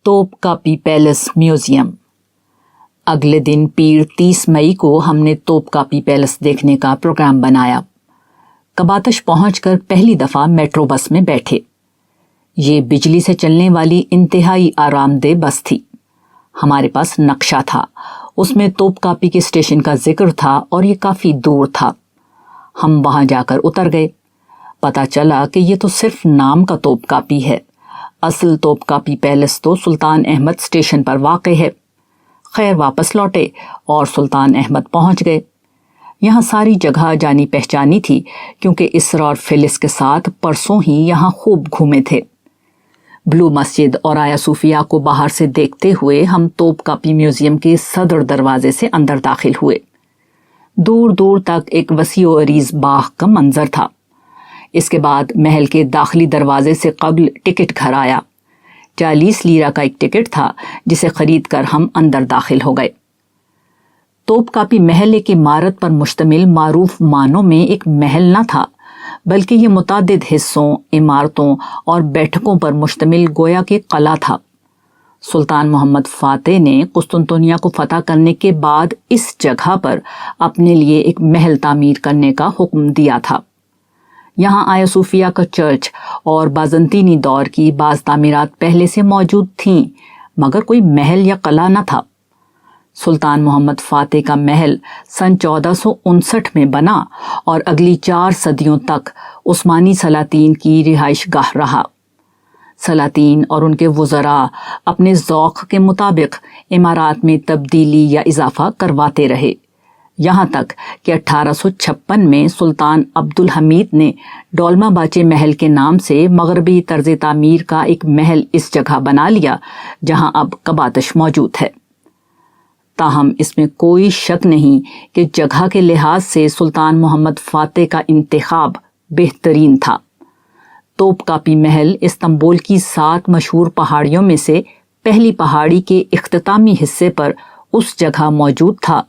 توپ copy palace museum. اگلے دن پیر 30 مئی کو ہم نے توپ کاپی پیلس دیکھنے کا پروگرام بنایا۔ کباتش پہنچ کر پہلی دفعہ میٹرو بس میں بیٹھے۔ یہ بجلی سے چلنے والی انتہائی آرام دہ بس تھی۔ ہمارے پاس نقشہ تھا، اس میں توپ کاپی کے اسٹیشن کا ذکر تھا اور یہ کافی دور تھا۔ ہم وہاں جا کر اتر گئے۔ پتہ چلا کہ یہ تو صرف نام کا توپ کاپی ہے، اصل توپ کاپی پیلس تو سلطان احمد اسٹیشن پر واقع ہے۔ خیر واپس لوٹے اور سلطان احمد پہنچ گئے۔ یہاں ساری جگہ جانی پہچانی تھی کیونکہ اسرا اور فلس کے ساتھ پرسوں ہی یہاں خوب گھومے تھے۔ بلو مسجد اور آیا صوفیہ کو باہر سے دیکھتے ہوئے ہم توپ کاپی میوزیم کے صدر دروازے سے اندر داخل ہوئے۔ دور دور تک ایک وسیع و عریض باغ کا منظر تھا۔ اس کے بعد محل کے داخلی دروازے سے قبل ٹکٹ گھر آیا۔ 40 لیرہ کا ایک ٹکٹ تھا جسے خرید کر ہم اندر داخل ہو گئے۔ توپ کاپی محل ایک عمارت پر مشتمل معروف معنوں میں ایک محل نہ تھا، بلکہ یہ متعدد حصوں، عمارتوں اور بیٹھکوں پر مشتمل گویا کہ قلعہ تھا۔ سلطان محمد فاتح نے قسطنطنیہ کو فتح کرنے کے بعد اس جگہ پر اپنے لیے ایک محل تعمیر کرنے کا حکم دیا تھا۔ یہاں آیا صوفیہ کا چرچ اور بازنطینی دور کی بعض تعمیرات پہلے سے موجود تھیں، مگر کوئی محل یا قلعہ نہ تھا۔ سلطان محمد فاتح کا محل سن 1459 میں بنا اور اگلی 4 صدیوں تک عثمانی سلاطین کی رہائش گاہ رہا۔ سلاطین اور ان کے وزراء اپنے ذوق کے مطابق عمارات میں تبدیلی یا اضافہ کرواتے رہے، یہاں تک کہ 1856 میں سلطان عبد الحمید نے ڈولما باچے محل کے نام سے مغربی طرز تعمیر کا ایک محل اس جگہ بنا لیا جہاں اب کباتش موجود ہے۔ تاہم اس میں کوئی شک نہیں کہ جگہ کے لحاظ سے سلطان محمد فاتح کا انتخاب بہترین تھا۔ توپ کاپی محل استنبول کی 7 مشہور پہاڑیوں میں سے پہلی پہاڑی کے اختتامی حصے پر اس جگہ موجود تھا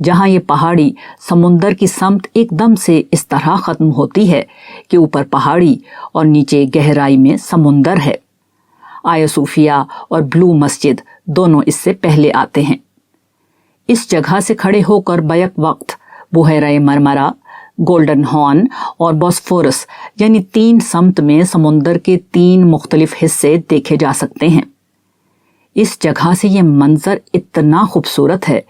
جہاں یہ پہاڑی سمندر کی سمت ایک دم سے اس طرح ختم ہوتی ہے کہ اوپر پہاڑی اور نیچے گہرائی میں سمندر ہے۔ آیا صوفیہ اور بلو مسجد دونوں اس سے پہلے آتے ہیں۔ اس جگہ سے کھڑے ہو کر بیک وقت بحیرہ مرمرا، گولڈن ہارن اور بوسفورس یعنی 3 سمت میں سمندر کے 3 مختلف حصے دیکھے جا سکتے ہیں۔ اس جگہ سے یہ منظر اتنا خوبصورت ہے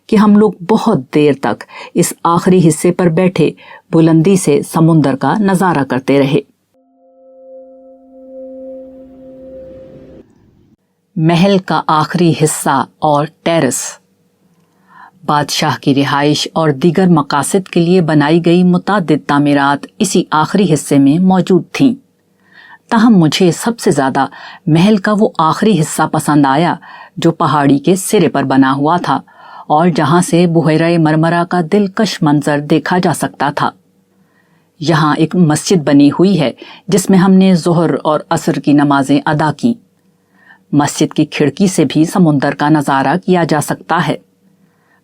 کہ ہم لوگ بہت دیر تک اس آخری حصے پر بیٹھے بلندی سے سمندر کا نظارہ کرتے رہے۔ محل کا آخری حصہ اور ٹیرس۔ بادشاہ کی رہائش اور دیگر مقاصد کے لیے بنائی گئی متعدد تعمیرات اسی آخری حصے میں موجود تھیں۔ تاہم مجھے سب سے زیادہ محل کا وہ آخری حصہ پسند آیا جو پہاڑی کے سرے پر بنا ہوا تھا اور جہاں سے بحیرہ مرمرا کا دلکش منظر دیکھا جا سکتا تھا۔ یہاں ایک مسجد بنی ہوئی ہے جس میں ہم نے ظہر اور عصر کی نمازیں ادا کی۔ مسجد کی کھڑکی سے بھی سمندر کا نظارہ کیا جا سکتا ہے۔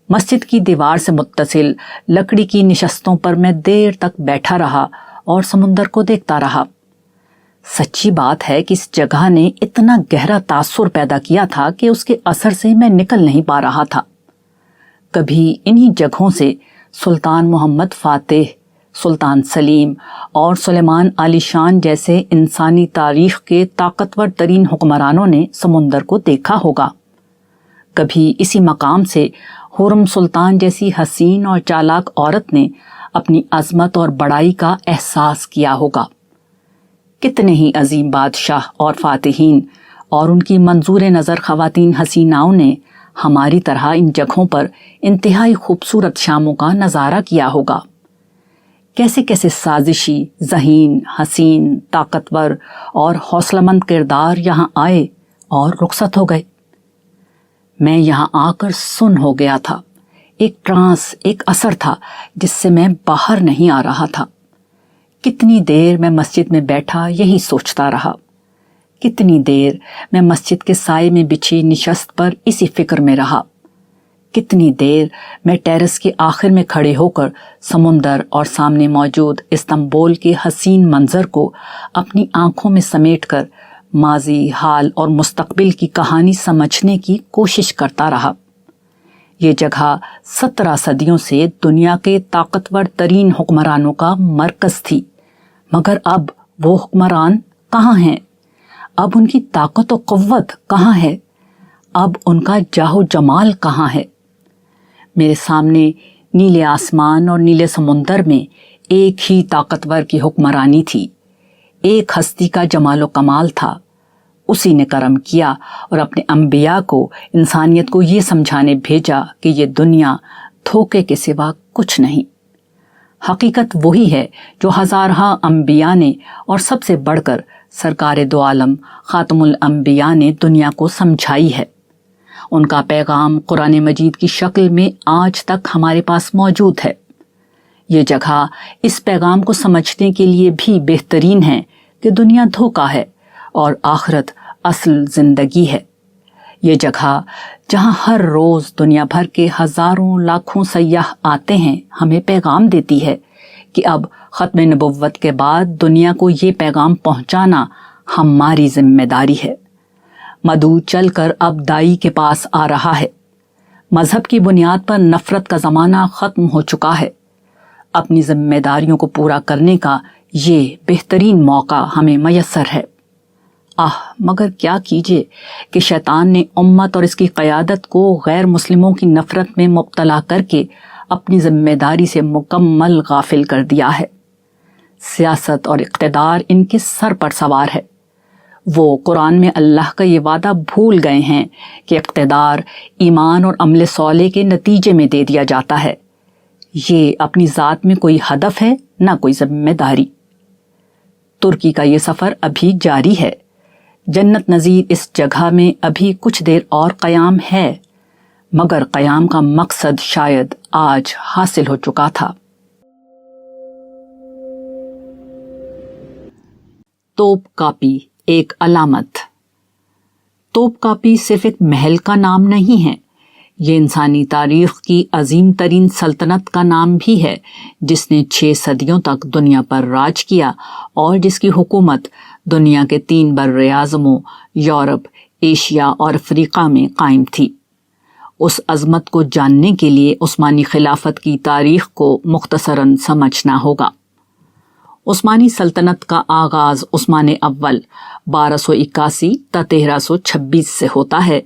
مسجد کی دیوار سے متصل لکڑی کی نشستوں پر میں دیر تک بیٹھا رہا اور سمندر کو دیکھتا رہا۔ سچی بات ہے کہ اس جگہ نے اتنا گہرا تاثر پیدا کیا تھا کہ اس کے اثر سے میں نکل نہیں پا رہا تھا۔ کبھی انہی جگہوں سے سلطان محمد فاتح، سلطان سلیم اور سلیمان علی شان جیسے انسانی تاریخ کے طاقتور ترین حکمرانوں نے سمندر کو دیکھا ہوگا۔ کبھی اسی مقام سے خرم سلطان جیسی حسین اور چالاک عورت نے اپنی عظمت اور بڑائی کا احساس کیا ہوگا۔ کتنے ہی عظیم بادشاہ اور فاتحین اور ان کی منظور نظر خواتین حسیناؤں نے ہماری طرح ان جگہوں پر انتہائی خوبصورت شاموں کا نظارہ کیا ہوگا۔ کیسے کیسے سازشی، ذہین، حسین، طاقتور اور حوصلہ مند کردار یہاں آئے اور رخصت ہو گئے۔ میں یہاں آ کر سن ہو گیا تھا۔ ایک ٹرانس، ایک اثر تھا جس سے میں باہر نہیں آ رہا تھا۔ کتنی دیر میں مسجد میں بیٹھا یہی سوچتا رہا۔ کتنی دیر میں مسجد کے سائے میں بچھی نشست پر اسی فکر میں رہا۔ کتنی دیر میں ٹیرس کے آخر میں کھڑے ہو کر سمندر اور سامنے موجود استنبول کے حسین منظر کو اپنی آنکھوں میں سمیٹ کر ماضی، حال اور مستقبل کی کہانی سمجھنے کی کوشش کرتا رہا۔ یہ جگہ 17 صدیوں سے دنیا کے طاقتور ترین حکمرانوں کا مرکز تھی، مگر اب وہ حکمران کہاں ہیں؟ اب ان کی طاقت و قوت کہاں ہے؟ اب ان کا جاہ و جمال کہاں ہے؟ میرے سامنے نیلے آسمان اور نیلے سمندر میں ایک ہی طاقتور کی حکمرانی تھی، ایک ہستی کا جمال و کمال تھا۔ اسی نے کرم کیا اور اپنے انبیاء کو انسانیت کو یہ سمجھانے بھیجا کہ یہ دنیا دھوکے کے سوا کچھ نہیں۔ حقیقت وہی ہے جو ہزارہا انبیاء نے اور سب سے بڑھ کر سرکار دو عالم خاتم الانبیاء نے دنیا کو سمجھائی ہے۔ ان کا پیغام قرآن مجید کی شکل میں آج تک ہمارے پاس موجود ہے۔ یہ جگہ اس پیغام کو سمجھنے کے لیے بھی بہترین ہے کہ دنیا دھوکا ہے اور آخرت اصل زندگی ہے۔ یہ جگہ جہاں ہر روز دنیا بھر کے ہزاروں لاکھوں سیاح آتے ہیں ہمیں پیغام دیتی ہے کہ اب ختم نبوت کے بعد دنیا کو یہ پیغام پہنچانا ہماری ذمہ داری ہے۔ مدعو چل کر اب دائی کے پاس آ رہا ہے۔ مذہب کی بنیاد پر نفرت کا زمانہ ختم ہو چکا ہے۔ اپنی ذمہ داریوں کو پورا کرنے کا یہ بہترین موقع ہمیں میسر ہے۔ مگر کیا کیجیے کہ شیطان نے امت اور اس کی قیادت کو غیر مسلموں کی نفرت میں مبتلا کر کے اپنی ذمہ داری سے مکمل غافل کر دیا ہے۔ سیاست اور اقتدار ان کے سر پر سوار ہے۔ وہ قرآن میں اللہ کا یہ وعدہ بھول گئے ہیں کہ اقتدار ایمان اور عمل صالح کے نتیجے میں دے دیا جاتا ہے۔ یہ اپنی ذات میں کوئی ہدف ہے نہ کوئی ذمہ داری۔ ترکی کا یہ سفر ابھی جاری ہے۔ جنت نظیر اس جگہ میں ابھی کچھ دیر اور قیام ہے، مگر قیام کا مقصد شاید آج حاصل ہو چکا تھا۔ توپ کاپی ایک علامت۔ توپ کاپی صرف ایک محل کا نام نہیں ہے، یہ انسانی تاریخ کی عظیم ترین سلطنت کا نام بھی ہے جس نے 6 صدیوں تک دنیا پر راج کیا اور جس کی حکومت دنیا کے 3 بر اعظموں یورپ، ایشیا اور افریقہ میں قائم تھی۔ اس عظمت کو جاننے کے لیے عثمانی خلافت کی تاریخ کو مختصراً سمجھنا ہوگا۔ عثمانی سلطنت کا آغاز عثمان اول 1281 تا 1326 سے ہوتا ہے،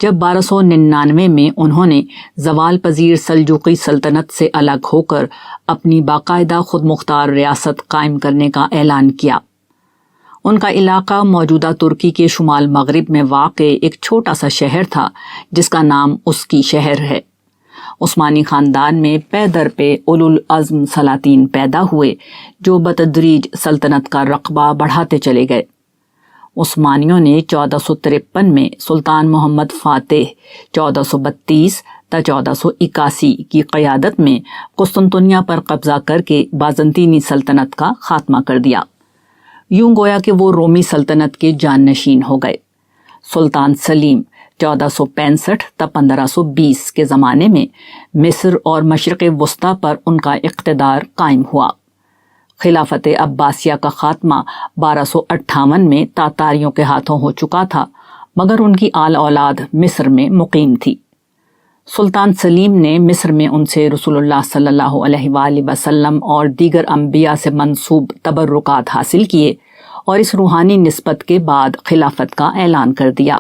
جب 1299 میں انہوں نے زوال پذیر سلجوقی سلطنت سے الگ ہو کر اپنی باقاعدہ خود مختار ریاست قائم کرنے کا اعلان کیا۔ ان کا علاقہ موجودہ ترکی کے شمال مغرب میں واقع ایک چھوٹا سا شہر تھا جس کا نام اس کی شہر ہے۔ عثمانی خاندان میں پے در پے اولو العزم سلاطین پیدا ہوئے جو بتدریج سلطنت کا رقبہ بڑھاتے چلے گئے۔ عثمانیوں نے 1453 میں سلطان محمد فاتح 1432 تا 1481 کی قیادت میں قسطنطنیہ پر قبضہ کر کے بازنطینی سلطنت کا خاتمہ کر دیا۔ یوں گویا کہ وہ رومی سلطنت کے جانشین ہو گئے۔ سلطان سلیم 1465 تا 1520 کے زمانے میں مصر اور مشرق وسطیٰ پر ان کا اقتدار قائم ہوا۔ خلافت عباسیہ کا خاتمہ 1258 میں تاتاریوں کے ہاتھوں ہو چکا تھا، مگر ان کی آل اولاد مصر میں مقیم تھی۔ سلطان سلیم نے مصر میں ان سے رسول اللہ صلی اللہ علیہ وآلہ وسلم اور دیگر انبیاء سے منسوب تبرکات حاصل کیے اور اس روحانی نسبت کے بعد خلافت کا اعلان کر دیا۔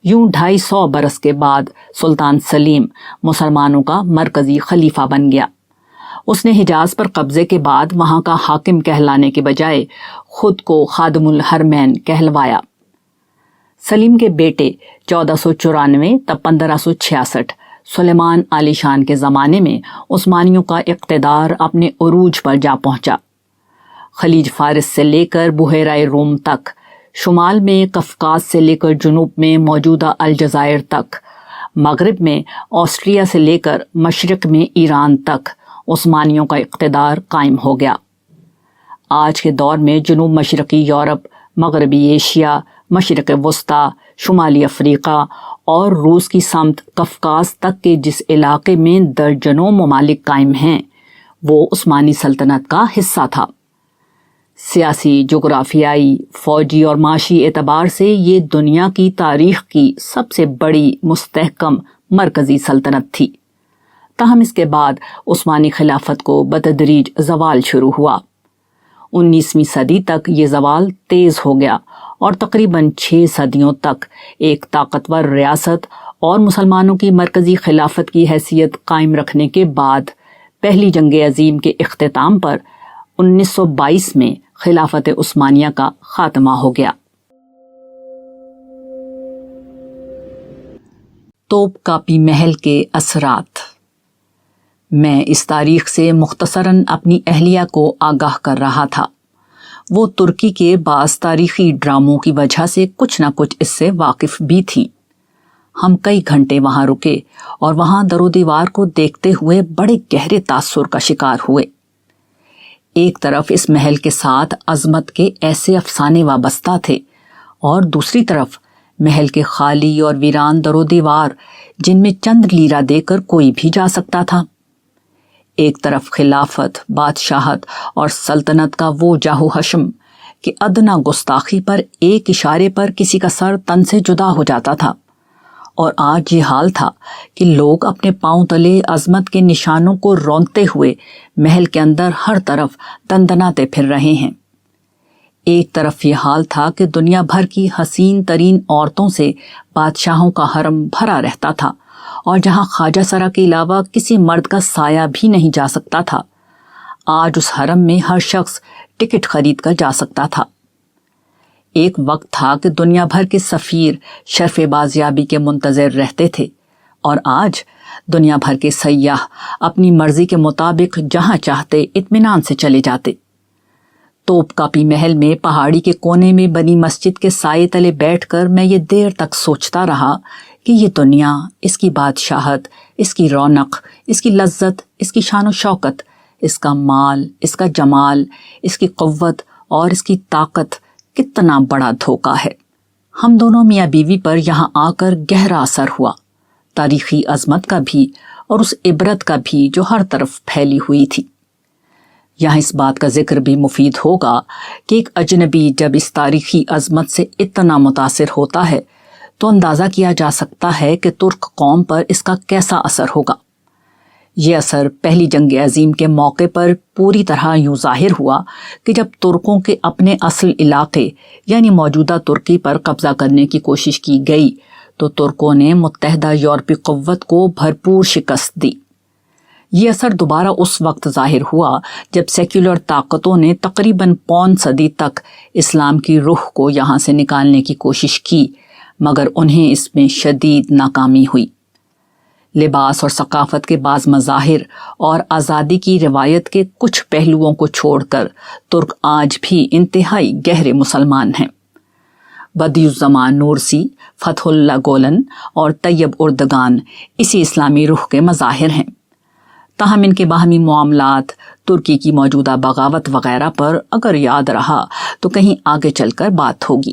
یوں 250 برس کے بعد سلطان سلیم مسلمانوں کا مرکزی خلیفہ بن گیا۔ اس نے حجاز پر قبضے کے بعد وہاں کا حاکم کہلانے کے بجائے خود کو خادم الحرمین کہلوایا۔ سلیم کے بیٹے 1494 تا 1566 سلیمان عالی شان کے زمانے میں عثمانیوں کا اقتدار اپنے عروج پر جا پہنچا۔ خلیج فارس سے لے کر بحیرہ روم تک، شمال میں قفقاز سے لے کر جنوب میں موجودہ الجزائر تک، مغرب میں آسٹریا سے لے کر مشرق میں ایران تک عثمانیوں کا اقتدار قائم ہو گیا۔ آج کے دور میں جنوب مشرقی یورپ، مغربی ایشیا، مشرق وسطیٰ، شمالی افریقہ اور روس کی سمت قفقاز تک کے جس علاقے میں درجنوں ممالک قائم ہیں وہ عثمانی سلطنت کا حصہ تھا۔ سیاسی، جغرافیائی، فوجی اور معاشی اعتبار سے یہ دنیا کی تاریخ کی سب سے بڑی مستحکم مرکزی سلطنت تھی۔ تاہم اس کے بعد عثمانی خلافت کو بتدریج زوال شروع ہوا۔ 19ویں صدی تک یہ زوال تیز ہو گیا اور تقریباً 6 صدیوں تک ایک طاقتور ریاست اور مسلمانوں کی مرکزی خلافت کی حیثیت قائم رکھنے کے بعد پہلی جنگ عظیم کے اختتام پر 1922 میں خلافت عثمانیہ کا خاتمہ ہو گیا۔ توپ کاپی محل کے اثرات۔ میں اس تاریخ سے مختصراً اپنی اہلیہ کو آگاہ کر رہا تھا۔ وہ ترکی کے بعض تاریخی ڈراموں کی وجہ سے کچھ نہ کچھ اس سے واقف بھی تھی۔ ہم کئی گھنٹے وہاں رکے اور وہاں در و دیوار کو دیکھتے ہوئے بڑے گہرے تاثر کا شکار ہوئے۔ ایک طرف اس محل کے ساتھ عظمت کے ایسے افسانے وابستہ تھے اور دوسری طرف محل کے خالی اور ویران در و دیوار جن میں چند لیرہ دے کر کوئی بھی جا سکتا تھا۔ ایک طرف خلافت، بادشاہت اور سلطنت کا وہ جاہ و حشم کہ ادنا گستاخی پر ایک اشارے پر کسی کا سر تن سے جدا ہو جاتا تھا، اور آج یہ حال تھا کہ لوگ اپنے پاؤں تلے عظمت کے نشانوں کو رونتے ہوئے محل کے اندر ہر طرف دندناتے پھر رہے ہیں۔ ایک طرف یہ حال تھا کہ دنیا بھر کی حسین ترین عورتوں سے بادشاہوں کا حرم بھرا رہتا تھا، اور جہاں خواجہ سرا کے علاوہ کسی مرد کا سایہ بھی نہیں جا سکتا تھا، آج اس حرم میں ہر شخص ٹکٹ خرید کر جا سکتا تھا۔ ایک وقت تھا کہ دنیا بھر کے سفیر شرف بازیابی کے منتظر رہتے تھے، اور آج دنیا بھر کے سیاح اپنی مرضی کے مطابق جہاں چاہتے اطمینان سے چلے جاتے۔ توپ کاپی محل میں پہاڑی کے کونے میں بنی مسجد کے سائے تلے بیٹھ کر میں یہ دیر تک سوچتا رہا کہ یہ دنیا، اس کی بادشاہت، اس کی رونق، اس کی لذت، اس کی شان و شوکت، اس کا مال، اس کا جمال، اس کی قوت اور اس کی طاقت کتنا بڑا دھوکہ ہے۔ ہم دونوں میاں بیوی پر یہاں آ کر گہرا اثر ہوا، تاریخی عظمت کا بھی اور اس عبرت کا بھی جو ہر طرف پھیلی ہوئی تھی۔ یہاں اس بات کا ذکر بھی مفید ہوگا کہ ایک اجنبی جب اس تاریخی عظمت سے اتنا متاثر ہوتا ہے تو اندازہ کیا جا سکتا ہے کہ ترک قوم پر اس کا کیسا اثر ہوگا۔ یہ اثر پہلی جنگ عظیم کے موقع پر پوری طرح یوں ظاہر ہوا کہ جب ترکوں کے اپنے اصل علاقے یعنی موجودہ ترکی پر قبضہ کرنے کی کوشش کی گئی تو ترکوں نے متحدہ یورپی قوت کو بھرپور شکست دی۔ یہ اثر دوبارہ اس وقت ظاہر ہوا جب سیکولر طاقتوں نے تقریباً پون صدی تک اسلام کی روح کو یہاں سے نکالنے کی کوشش کی، مگر انہیں اس میں شدید ناکامی ہوئی۔ لباس اور ثقافت کے بعض مظاہر اور آزادی کی روایت کے کچھ پہلوؤں کو چھوڑ کر ترک آج بھی انتہائی گہرے مسلمان ہیں۔ بدیع الزمان نورسی، فتح اللہ گولن اور طیب اردگان اسی اسلامی روح کے مظاہر ہیں۔ تاہم ان کے باہمی معاملات، ترکی کی موجودہ بغاوت وغیرہ پر اگر یاد رہا تو کہیں آگے چل کر بات ہوگی۔